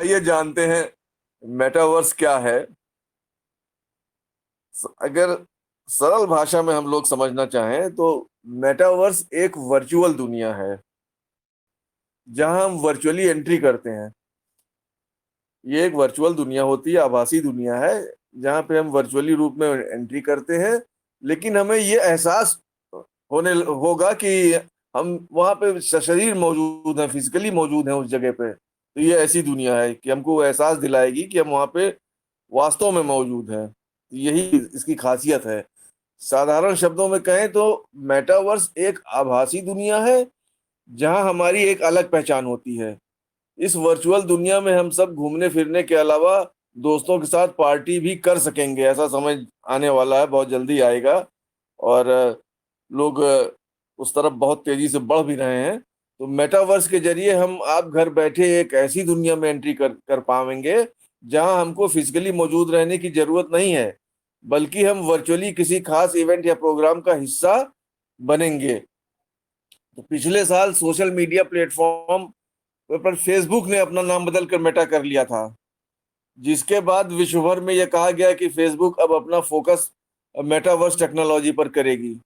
आइए जानते हैं मेटावर्स क्या है। अगर सरल भाषा में हम लोग समझना चाहें तो मेटावर्स एक वर्चुअल दुनिया है जहां हम वर्चुअली एंट्री करते हैं। ये एक वर्चुअल दुनिया होती है, आभासी दुनिया है जहां पे हम वर्चुअली रूप में एंट्री करते हैं। लेकिन हमें ये एहसास होने होगा कि हम वहां पे शरीर मौजूद है, फिजिकली मौजूद है उस जगह पे। तो ये ऐसी दुनिया है कि हमको एहसास दिलाएगी कि हम वहां पे वास्तव में मौजूद हैं। यही इसकी खासियत है। साधारण शब्दों में कहें तो मेटावर्स एक आभासी दुनिया है जहां हमारी एक अलग पहचान होती है। इस वर्चुअल दुनिया में हम सब घूमने फिरने के अलावा दोस्तों के साथ पार्टी भी कर सकेंगे। ऐसा समय आने वाला है, बहुत जल्दी आएगा। और लोग उस तरफ बहुत तेजी से बढ़ भी रहे हैं। तो मेटावर्स के जरिए हम आप घर बैठे एक ऐसी दुनिया में एंट्री कर कर पाएंगे जहां हमको फिजिकली मौजूद रहने की जरूरत नहीं है, बल्कि हम वर्चुअली किसी खास इवेंट या प्रोग्राम का हिस्सा बनेंगे। तो पिछले साल सोशल मीडिया प्लेटफॉर्म पर फेसबुक ने अपना नाम बदल कर मेटा कर लिया था, जिसके बाद विश्व भर में यह कहा गया कि फेसबुक अब अपना फोकस मेटावर्स टेक्नोलॉजी पर करेगी।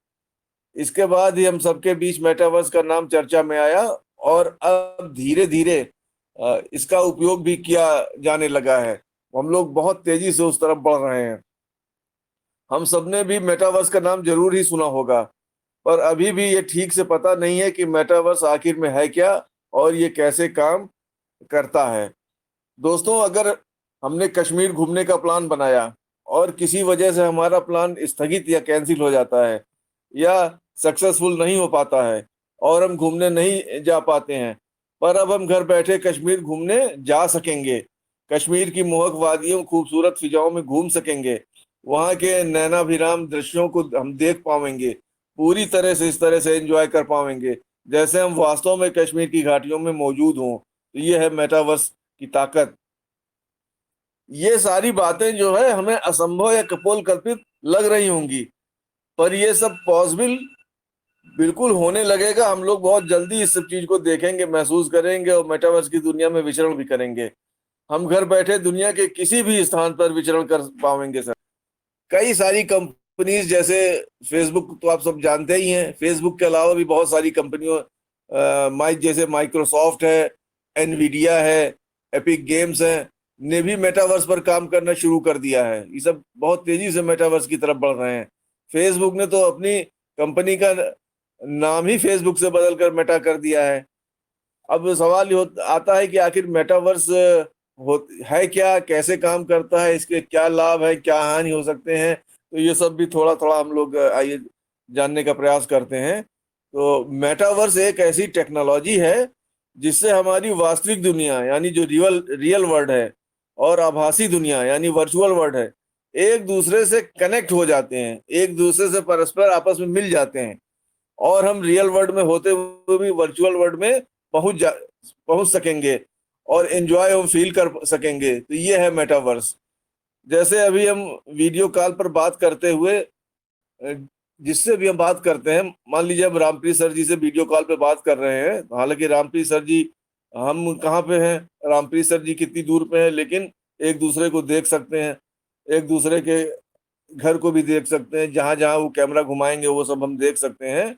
इसके बाद ही हम सबके बीच मेटावर्स का नाम चर्चा में आया और अब धीरे धीरे इसका उपयोग भी किया जाने लगा है। हम लोग बहुत तेजी से उस तरफ बढ़ रहे हैं। हम सबने भी मेटावर्स का नाम जरूर ही सुना होगा, पर अभी भी ये ठीक से पता नहीं है कि मेटावर्स आखिर में है क्या और ये कैसे काम करता है। दोस्तों, अगर हमने कश्मीर घूमने का प्लान बनाया और किसी वजह से हमारा प्लान स्थगित या कैंसिल हो जाता है या सक्सेसफुल नहीं हो पाता है और हम घूमने नहीं जा पाते हैं, पर अब हम घर बैठे कश्मीर घूमने जा सकेंगे। कश्मीर की मोहक वादियों, खूबसूरत फिजाओं में घूम सकेंगे। वहां के नैनाभिराम दृश्यों को हम देख पाएंगे, पूरी तरह से इस तरह से एंजॉय कर पाएंगे जैसे हम वास्तव में कश्मीर की घाटियों में मौजूद हों। तो ये है मेटावर्स की ताकत। ये सारी बातें जो है हमें असंभव या कपोल कल्पित लग रही होंगी, पर ये सब पॉसिबल बिल्कुल होने लगेगा। हम लोग बहुत जल्दी इस सब चीज को देखेंगे, महसूस करेंगे और मेटावर्स की दुनिया में विचरण भी करेंगे। हम घर बैठे दुनिया के किसी भी स्थान पर विचरण कर पाएंगे सर। कई सारी कंपनीज जैसे फेसबुक तो आप सब जानते ही हैं। फेसबुक के अलावा भी बहुत सारी कंपनियों जैसे माइक्रोसॉफ्ट है, एनवीडिया है, एपिक गेम्स है, ने भी मेटावर्स पर काम करना शुरू कर दिया है। ये सब बहुत तेजी से मेटावर्स की तरफ बढ़ रहे हैं। फेसबुक ने तो अपनी कंपनी का नाम ही फेसबुक से बदलकर मेटा कर दिया है। अब सवाल आता है कि आखिर मेटावर्स है क्या, कैसे काम करता है, इसके क्या लाभ है, क्या हानि हो सकते हैं। तो ये सब भी थोड़ा थोड़ा हम लोग आइए जानने का प्रयास करते हैं। तो मेटावर्स एक ऐसी टेक्नोलॉजी है जिससे हमारी वास्तविक दुनिया यानी जो रियल रियल वर्ल्ड है और आभासी दुनिया यानी वर्चुअल वर्ल्ड है, एक दूसरे से कनेक्ट हो जाते हैं, एक दूसरे से परस्पर आपस में मिल जाते हैं और हम रियल वर्ल्ड में होते हुए भी वर्चुअल वर्ल्ड में पहुंच सकेंगे और एंजॉय और फील कर सकेंगे। तो ये है मेटावर्स। जैसे अभी हम वीडियो कॉल पर बात करते हुए जिससे भी हम बात करते हैं, मान लीजिए अब रामप्रीत सर जी से वीडियो कॉल पे बात कर रहे हैं। हालांकि रामप्रीत सर जी, हम कहाँ पे हैं, रामप्रीत सर जी कितनी दूर पे हैं, लेकिन एक दूसरे को देख सकते हैं, एक दूसरे के घर को भी देख सकते हैं, जहां जहां वो कैमरा घुमाएंगे वो सब हम देख सकते हैं।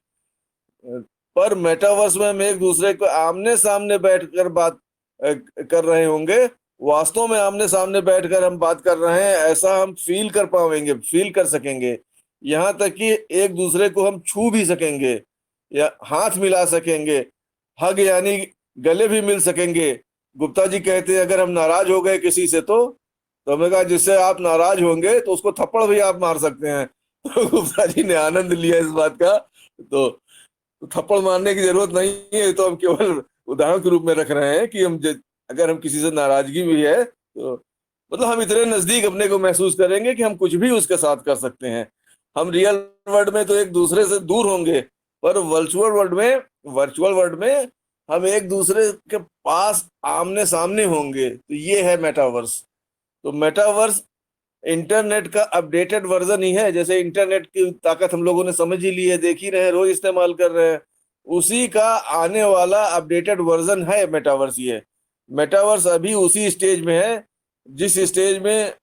पर मेटावर्स में हम एक दूसरे को आमने सामने बैठकर बात कर रहे होंगे। वास्तव में आमने सामने बैठकर हम बात कर रहे हैं ऐसा हम फील कर पाएंगे, फील कर सकेंगे। यहाँ तक कि एक दूसरे को हम छू भी सकेंगे या हाथ मिला सकेंगे, हग यानी गले भी मिल सकेंगे। गुप्ता जी कहते हैं अगर हम नाराज हो गए किसी से तो हमें कहा जिससे आप नाराज होंगे तो उसको थप्पड़ भी आप मार सकते हैं। तो गुप्ता जी ने आनंद लिया इस बात का। तो थप्पड़ मारने की जरूरत नहीं है, तो हम केवल उदाहरण के रूप में रख रहे हैं कि अगर हम किसी से नाराजगी भी है तो मतलब हम इतने नजदीक अपने को महसूस करेंगे कि हम कुछ भी उसके साथ कर सकते हैं। हम रियल वर्ल्ड में तो एक दूसरे से दूर होंगे, पर वर्चुअल वर्ल्ड में हम एक दूसरे के पास आमने सामने होंगे। तो ये है मेटावर्स। तो मेटावर्स इंटरनेट का अपडेटेड वर्जन ही है। जैसे इंटरनेट की ताकत हम लोगों ने समझ ही ली है, देख ही रहे हैं, रोज इस्तेमाल कर रहे हैं, उसी का आने वाला अपडेटेड वर्जन है मेटावर्स। ये मेटावर्स अभी उसी स्टेज में है जिस स्टेज में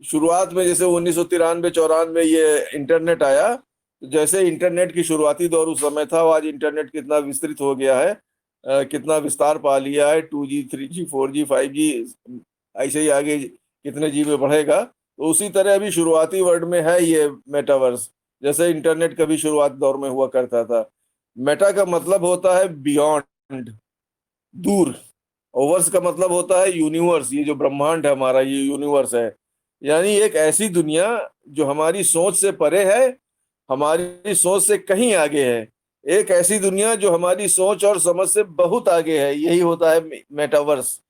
शुरुआत में, जैसे 1993-94 ये इंटरनेट आया, तो जैसे इंटरनेट की शुरुआती दौर उस समय था, वो आज इंटरनेट कितना विस्तृत हो गया है, कितना विस्तार पा लिया है, 2G 3G 4G 5G, ऐसे ही आगे कितने जी में बढ़ेगा। तो उसी तरह अभी शुरुआती वर्ड में है ये मेटावर्स, जैसे इंटरनेट कभी शुरुआती दौर में हुआ करता था। मेटा का मतलब होता है बियॉन्ड, दूर, और वर्स का मतलब होता है यूनिवर्स, ये जो ब्रह्मांड है हमारा, ये यूनिवर्स है। यानी एक ऐसी दुनिया जो हमारी सोच से परे है, हमारी सोच से कहीं आगे है। एक ऐसी दुनिया जो हमारी सोच और समझ से बहुत आगे है, यही होता है मेटावर्स।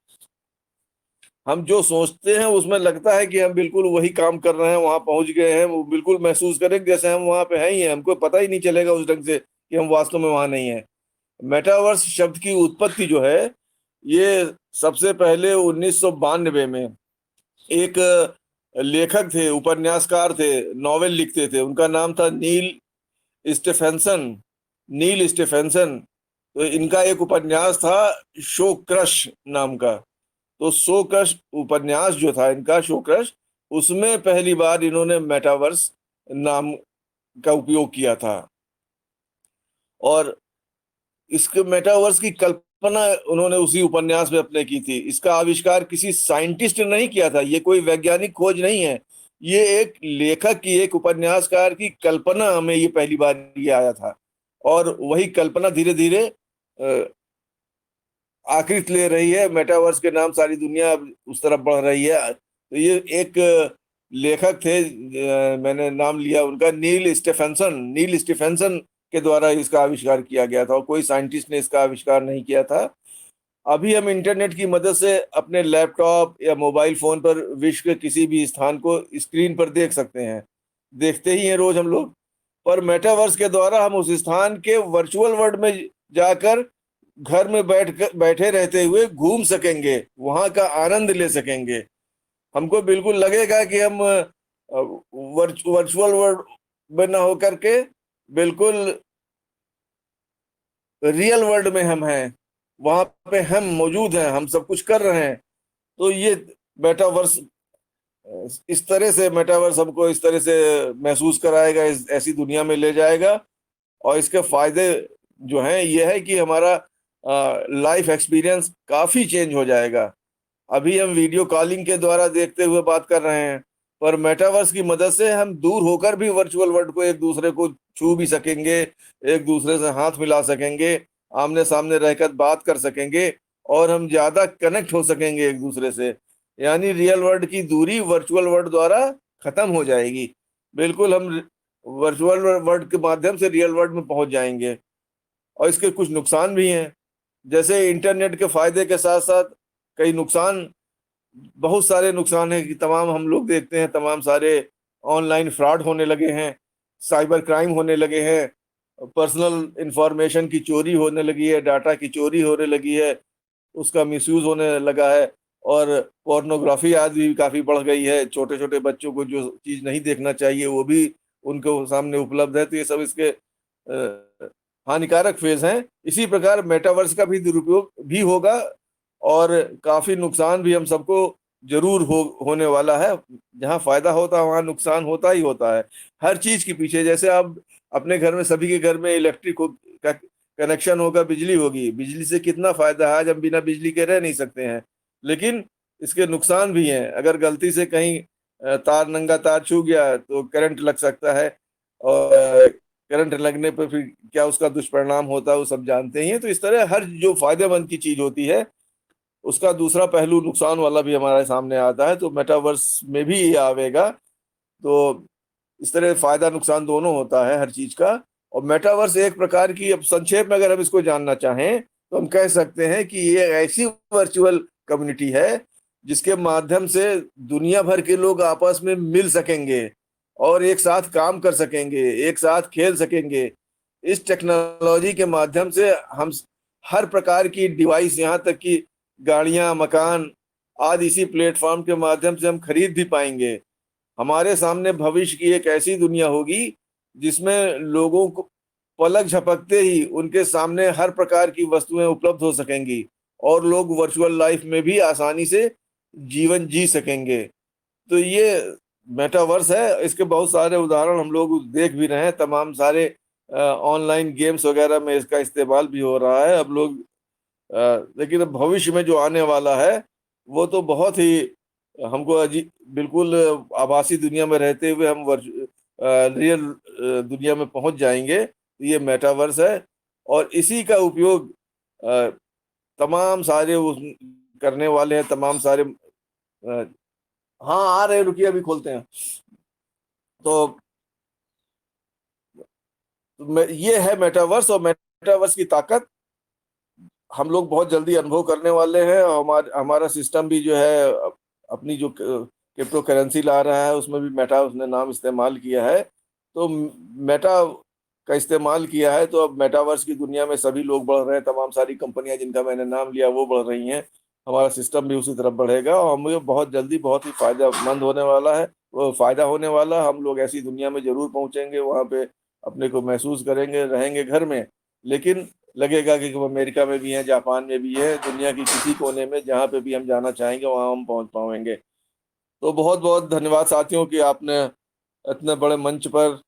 हम जो सोचते हैं उसमें लगता है कि हम बिल्कुल वही काम कर रहे हैं, वहां पहुंच गए हैं, वो बिल्कुल महसूस करें जैसे हम वहां पे हैं ही हैं, हमको पता ही नहीं चलेगा उस ढंग से कि हम वास्तव में वहां नहीं है। मेटावर्स शब्द की उत्पत्ति जो है, ये सबसे पहले 1992 में एक लेखक थे, उपन्यासकार थे, नॉवेल लिखते थे, उनका नाम था स्टेफेंसन नील स्टेफेंसन। तो इनका एक उपन्यास था शो क्रश नाम का। तो शो क्रश उपन्यास जो था इनका, शो क्रश, उसमें पहली बार इन्होंने मेटावर्स नाम का उपयोग किया था। और इसके मेटावर्स की कल्पना उन्होंने उसी उपन्यास में अपने की थी। इसका आविष्कार किसी साइंटिस्ट ने नहीं किया था, ये कोई वैज्ञानिक खोज नहीं है, ये एक लेखक की, एक उपन्यासकार की कल्पना में ये पहली बार ये आया था। और वही कल्पना धीरे धीरे आकृति ले रही है, मेटावर्स के नाम सारी दुनिया अब उस तरफ बढ़ रही है। तो ये एक लेखक थे, मैंने नाम लिया उनका, नील स्टीफेंसन के द्वारा इसका आविष्कार किया गया था, और कोई साइंटिस्ट ने इसका आविष्कार नहीं किया था। अभी हम इंटरनेट की मदद से अपने लैपटॉप या मोबाइल फोन पर विश्व के किसी भी स्थान को स्क्रीन पर देख सकते हैं, देखते ही हैं रोज हम लोग। पर मेटावर्स के द्वारा हम उस स्थान के वर्चुअल वर्ल्ड में जाकर घर में बैठे रहते हुए घूम सकेंगे, वहां का आनंद ले सकेंगे। हमको बिल्कुल लगेगा कि हम वर्चुअल वर्ल्ड में ना होकर के बिल्कुल रियल वर्ल्ड में हम हैं, वहां पे हम मौजूद हैं, हम सब कुछ कर रहे हैं। तो ये मेटावर्स, इस तरह से मेटावर्स हमको इस तरह से महसूस कराएगा, इस ऐसी दुनिया में ले जाएगा। और इसके फायदे जो हैं ये है कि हमारा लाइफ एक्सपीरियंस काफी चेंज हो जाएगा। अभी हम वीडियो कॉलिंग के द्वारा देखते हुए बात कर रहे हैं, पर मेटावर्स की मदद से हम दूर होकर भी वर्चुअल वर्ल्ड को, एक दूसरे को छू भी सकेंगे, एक दूसरे से हाथ मिला सकेंगे, आमने सामने रहकर बात कर सकेंगे, और हम ज्यादा कनेक्ट हो सकेंगे एक दूसरे से। यानी रियल वर्ल्ड की दूरी वर्चुअल वर्ल्ड द्वारा खत्म हो जाएगी। बिल्कुल हम वर्चुअल वर्ल्ड के माध्यम से रियल वर्ल्ड में पहुंच जाएंगे। और इसके कुछ नुकसान भी हैं, जैसे इंटरनेट के फायदे के साथ साथ कई नुकसान, बहुत सारे नुकसान है कि तमाम हम लोग देखते हैं, तमाम सारे ऑनलाइन फ्रॉड होने लगे हैं, साइबर क्राइम होने लगे हैं, पर्सनल इंफॉर्मेशन की चोरी होने लगी है, डाटा की चोरी होने लगी है, उसका मिसयूज होने लगा है। और पोर्नोग्राफी आदि भी काफी बढ़ गई है, छोटे छोटे बच्चों को जो चीज नहीं देखना चाहिए वो भी उनके सामने उपलब्ध है। तो ये सब इसके हानिकारक फेज हैं। इसी प्रकार मेटावर्स का भी दुरुपयोग भी होगा, और काफी नुकसान भी हम सबको जरूर होने वाला है। जहाँ फायदा होता है वहां नुकसान होता ही होता है, हर चीज के पीछे। जैसे अब अपने घर में, सभी के घर में इलेक्ट्रिक का कनेक्शन होगा, बिजली होगी, बिजली से कितना फायदा है, आज हम बिना बिजली के रह नहीं सकते हैं। लेकिन इसके नुकसान भी हैं, अगर गलती से कहीं तार, नंगा तार छू गया तो करंट लग सकता है, और करंट लगने पर फिर क्या उसका दुष्परिणाम होता है वो सब जानते ही हैं। तो इस तरह हर जो फायदेमंद की चीज होती है उसका दूसरा पहलू नुकसान वाला भी हमारे सामने आता है। तो मेटावर्स में भी ये आवेगा। तो इस तरह फायदा नुकसान दोनों होता है हर चीज का। और मेटावर्स एक प्रकार की, अब संक्षेप में अगर हम इसको जानना चाहें तो हम कह सकते हैं कि ये ऐसी वर्चुअल कम्युनिटी है जिसके माध्यम से दुनिया भर के लोग आपस में मिल सकेंगे और एक साथ काम कर सकेंगे, एक साथ खेल सकेंगे। इस टेक्नोलॉजी के माध्यम से हम हर प्रकार की डिवाइस, यहाँ तक कि गाड़ियां, मकान आदि इसी प्लेटफॉर्म के माध्यम से हम खरीद भी पाएंगे। हमारे सामने भविष्य की एक ऐसी दुनिया होगी जिसमें लोगों को पलक झपकते ही उनके सामने हर प्रकार की वस्तुएं उपलब्ध हो सकेंगी, और लोग वर्चुअल लाइफ में भी आसानी से जीवन जी सकेंगे। तो ये मेटावर्स है, इसके बहुत सारे उदाहरण हम लोग देख भी रहे हैं। तमाम सारे ऑनलाइन गेम्स वगैरह में इसका इस्तेमाल भी हो रहा है अब लोग। लेकिन अब भविष्य में जो आने वाला है वो तो बहुत ही हमको अजीब, बिल्कुल आभासी दुनिया में रहते हुए हम रियल दुनिया में पहुंच जाएंगे। तो ये मेटावर्स है, और इसी का उपयोग अ, तमाम सारे करने वाले हैं, तमाम सारे हाँ आ रहे हैं, रुकिए अभी खोलते हैं। तो ये है मेटावर्स, और मेटावर्स की ताकत हम लोग बहुत जल्दी अनुभव करने वाले हैं। और हमारा सिस्टम भी जो है अपनी जो क्रिप्टो करेंसी ला रहा है उसमें भी मेटा उसने नाम इस्तेमाल किया है। तो मेटा का इस्तेमाल किया है, तो अब मेटावर्स की दुनिया में सभी लोग बढ़ रहे हैं। तमाम सारी कंपनियां जिनका मैंने नाम लिया वो बढ़ रही हैं। हमारा सिस्टम भी उसी तरफ बढ़ेगा, और हमें बहुत जल्दी बहुत ही फायदेमंद होने वाला है, वो फायदा होने वाला। हम लोग ऐसी दुनिया में जरूर पहुंचेंगे, वहां पे अपने को महसूस करेंगे, रहेंगे घर में, लेकिन लगेगा कि हम अमेरिका में भी हैं, जापान में भी है, दुनिया की किसी कोने में जहाँ पे भी हम जाना चाहेंगे वहाँ हम पहुँच पाएंगे। तो बहुत बहुत धन्यवाद साथियों कि आपने इतने बड़े मंच पर,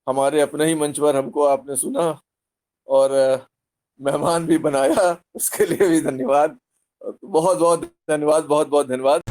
हमारे अपने ही मंच पर हमको आपने सुना, और मेहमान भी बनाया, उसके लिए भी धन्यवाद। बहुत बहुत धन्यवाद, बहुत बहुत धन्यवाद।